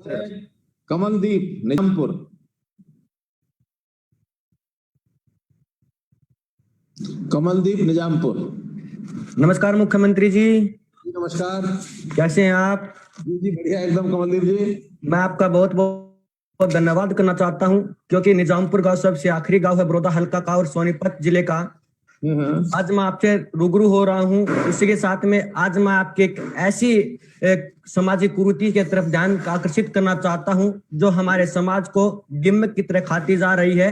कमलदीप निजामपुर। कमलदीप निजामपुर। नमस्कार मुख्यमंत्री जी। नमस्कार, कैसे हैं आप? जी बढ़िया एकदम कमलदीप जी। मैं आपका बहुत बहुत धन्यवाद करना चाहता हूं, क्योंकि निजामपुर गांव सबसे आखिरी गांव है बड़ौदा हल्का का और सोनीपत जिले का। आज मैं आपसे रूबरू हो रहा हूं। इसी के साथ में आज मैं आपके एक ऐसी सामाजिक कुरीति के तरफ ध्यान आकर्षित करना चाहता हूं जो हमारे समाज को गिम्मिक की तरह खाती जा रही है।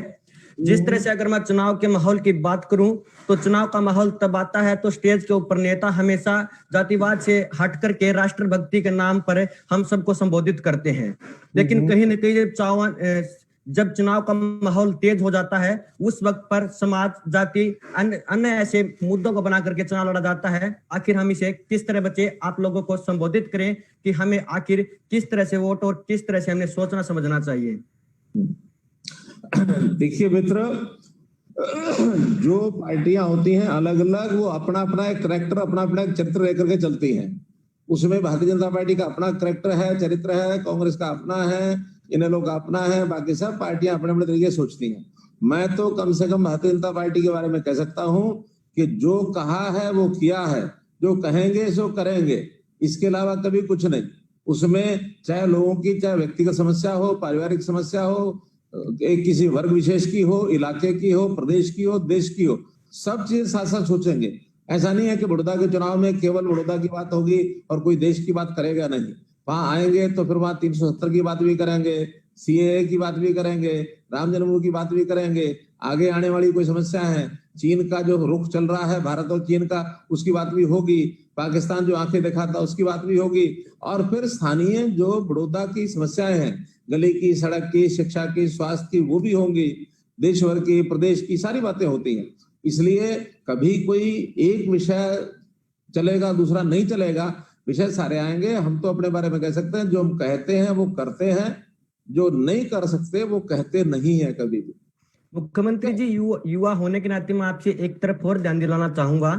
जिस तरह से अगर मैं चुनाव के माहौल की बात करूं तो चुनाव का माहौल तब आता है तो स्टेज के ऊपर नेता हमेशा जातिवाद से हट करके राष्ट्रभक्ति के नाम पर हम सबको संबोधित करते हैं, लेकिन कहीं न कहीं जब चुनाव का माहौल तेज हो जाता है उस वक्त पर समाज, जाति, अन्य ऐसे मुद्दों को बना करके चुनाव लड़ा जाता है। आखिर हम इसे किस तरह बचे, आप लोगों को संबोधित करें कि हमें आखिर किस तरह से वोट और किस तरह से हमें सोचना समझना चाहिए। देखिए मित्र, जो पार्टियां होती हैं अलग अलग, वो अपना अपना एक करैक्टर, अपना अपना एक चरित्र लेकर के चलती हैं। उसमें भारतीय जनता पार्टी का अपना करैक्टर है, चरित्र है, कांग्रेस का अपना है, इन लोग का अपना है, बाकी सब पार्टियां अपने अपने तरीके सोचती हैं। मैं तो कम से कम भारतीय जनता पार्टी के बारे में कह सकता हूं कि जो कहा है वो किया है, जो कहेंगे सो करेंगे, इसके अलावा कभी कुछ नहीं। उसमें चाहे लोगों की, चाहे व्यक्तिगत समस्या हो, पारिवारिक समस्या हो, एक किसी वर्ग विशेष की हो, इलाके की हो, प्रदेश की हो, देश की हो, सब चीज साथ साथ सोचेंगे। ऐसा नहीं है कि बड़ौदा के चुनाव में केवल बड़ौदा की बात होगी और कोई देश की बात करेगा नहीं। वहां आएंगे तो फिर वहां 370 की बात भी करेंगे, सीएए की बात भी करेंगे, राम जन्मभूमि की बात भी करेंगे, आगे आने वाली कोई समस्या है, चीन का जो रुख चल रहा है, भारत और चीन का, उसकी बात भी होगी, पाकिस्तान जो आंखें दिखाता उसकी बात भी होगी, और फिर स्थानीय जो बड़ौदा की समस्याएं हैं, गली की, सड़क की, शिक्षा की, स्वास्थ्य की, वो भी होंगी, देश भर की, प्रदेश की सारी बातें होती हैं। इसलिए कभी कोई एक विषय चलेगा दूसरा नहीं चलेगा, विषय सारे आएंगे। हम तो अपने बारे में कह सकते हैं जो हम कहते हैं वो करते हैं, जो नहीं कर सकते वो कहते नहीं है कभी भी। मुख्यमंत्री जी, युवा होने के नाते मैं आपसे एक तरफ और ध्यान दिलाना चाहूंगा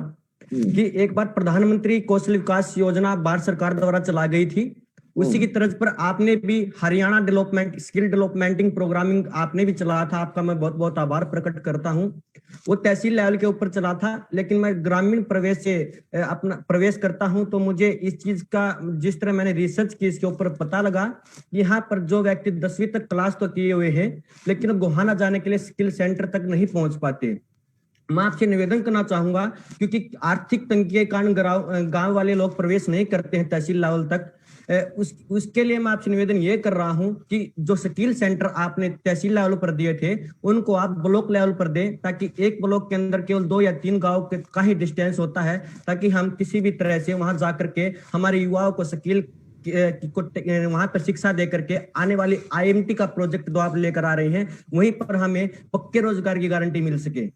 कि एक बार प्रधानमंत्री कौशल विकास योजना भारत सरकार द्वारा चलाई गई थी। उसी की तर्ज पर आपने भी हरियाणा डेवलपमेंट स्किल डेवलपमेंटिंग प्रोग्रामिंग आपने भी चलाया था। आपका मैं बहुत बहुत आभार प्रकट करता हूं। वो तहसील लेवल के ऊपर चला था, लेकिन मैं ग्रामीण प्रवेश से अपना प्रवेश करता हूं तो मुझे इस चीज का, जिस तरह मैंने रिसर्च की इसके ऊपर पता लगा, यहाँ पर जो व्यक्ति 10वीं तक क्लास तो किए हुए हैं लेकिन गोहाना जाने के लिए स्किल सेंटर तक नहीं पहुंच पाते। मैं आपसे निवेदन करना चाहूंगा, क्योंकि आर्थिक तंगी के कारण गांव वाले लोग प्रवेश नहीं करते हैं तहसील लेवल तक। उसके लिए मैं आपसे निवेदन ये कर रहा हूं कि जो स्किल सेंटर आपने तहसील लेवल पर दिए थे उनको आप ब्लॉक लेवल पर दें, ताकि एक ब्लॉक के अंदर केवल 2 या 3 गांव का ही डिस्टेंस होता है, ताकि हम किसी भी तरह से वहां जाकर के हमारे युवाओं को स्किल वहां पर शिक्षा दे करके आने वाली IMT का प्रोजेक्ट जो आप लेकर आ रहे हैं वहीं पर हमें पक्के रोजगार की गारंटी मिल सके।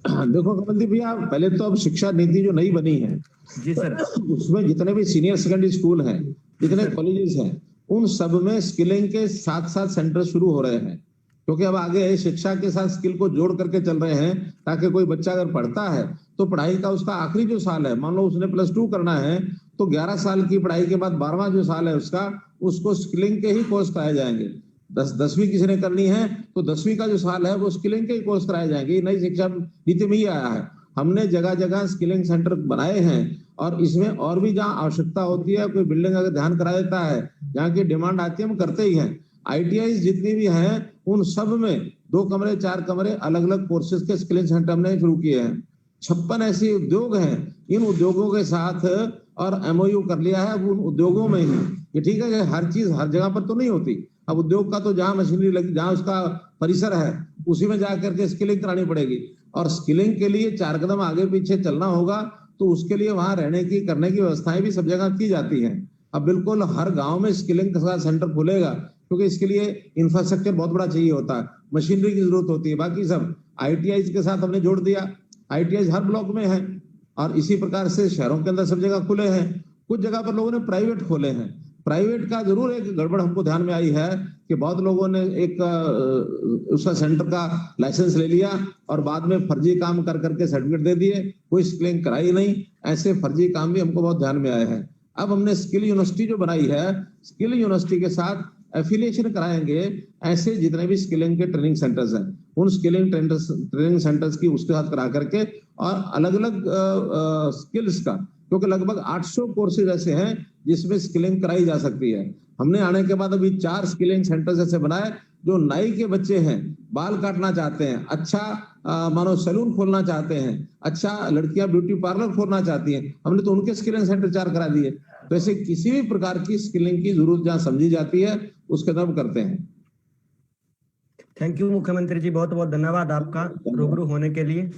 देखो कमलदीप भैया, पहले तो अब शिक्षा नीति जो नई बनी है जी सर, उसमें जितने भी सीनियर सेकेंडरी स्कूल हैं, जितने कॉलेजेस हैं, उन सब में स्किलिंग के साथ साथ सेंटर शुरू हो रहे हैं, क्योंकि अब आगे शिक्षा के साथ स्किल को जोड़ करके चल रहे हैं, ताकि कोई बच्चा अगर पढ़ता है तो पढ़ाई का उसका आखिरी जो साल है, मान लो उसने +2 करना है तो 11 साल की पढ़ाई के बाद 12वां जो साल है उसका, उसको स्किलिंग के ही कोर्स कराए जाएंगे। 10वीं किसी ने करनी है तो 10वीं का जो साल है वो स्किलिंग के ही कोर्स कराए जाएंगे। नई शिक्षा नीति में ही आया है। हमने जगह जगह स्किलिंग सेंटर बनाए हैं, और इसमें और भी जहाँ आवश्यकता होती है, कोई बिल्डिंग अगर ध्यान करा देता है, जहाँ की डिमांड आती है हम करते ही हैं। ITI जितनी भी हैं उन सब में 2 कमरे 4 कमरे अलग अलग कोर्सेज के स्किलिंग सेंटर हमने शुरू किए हैं। 56 ऐसे उद्योग हैं, इन उद्योगों के साथ और MOU कर लिया है उन उद्योगों में ही। ये ठीक है कि हर चीज हर जगह पर तो नहीं होती। अब उद्योग का तो जहां मशीनरी लगी, जहां उसका परिसर है, उसी में जाकर के स्किलिंग करानी पड़ेगी, और स्किलिंग के लिए 4 कदम आगे पीछे चलना होगा, तो उसके लिए वहां रहने की, करने की व्यवस्थाएं भी सब जगह की जाती हैं। अब बिल्कुल हर गांव में स्किलिंग का सेंटर खुलेगा, क्योंकि इसके लिए इंफ्रास्ट्रक्चर बहुत बड़ा चाहिए होता है, मशीनरी की जरूरत होती है। बाकी सब ITI के साथ हमने जोड़ दिया, ITI हर ब्लॉक में है, और इसी प्रकार से शहरों के अंदर सब जगह खुले हैं। कुछ जगह पर लोगों ने प्राइवेट खोले हैं। प्राइवेट का जरूर एक गड़बड़ हमको ध्यान में आई है कि बहुत लोगों ने एक उसका सेंटर का लाइसेंस ले लिया और बाद में फर्जी काम कर करके सर्टिफिकेट दे दिए, कोई स्किलिंग कराई नहीं। ऐसे फर्जी काम भी हमको बहुत ध्यान में आए हैं। अब हमने स्किल यूनिवर्सिटी जो बनाई है, स्किल यूनिवर्सिटी के साथ एफिलिएशन कराएंगे ऐसे जितने भी स्किलिंग के ट्रेनिंग सेंटर्स हैं, उन स्किलिंग ट्रेनिंग सेंटर्स की उसके साथ करा करके और अलग अलग स्किल्स का, क्योंकि लगभग 800 कोर्सेज ऐसे हैं जिसमें स्किलिंग कराई जा सकती है। हमने आने के बाद अभी 4 स्किलिंग सेंटर्स ऐसे बनाए, जो नाई के बच्चे हैं, बाल काटना चाहते हैं, अच्छा मानो सैलून खोलना चाहते हैं, अच्छा लड़कियां ब्यूटी पार्लर खोलना चाहती हैं, हमने तो उनके स्किलिंग सेंटर 4 करा दिए। तो ऐसे किसी भी प्रकार की स्किलिंग की जरूरत जहां समझी जाती है उसके तरफ करते हैं। थैंक यू मुख्यमंत्री जी, बहुत बहुत धन्यवाद आपका रूबरू होने के लिए।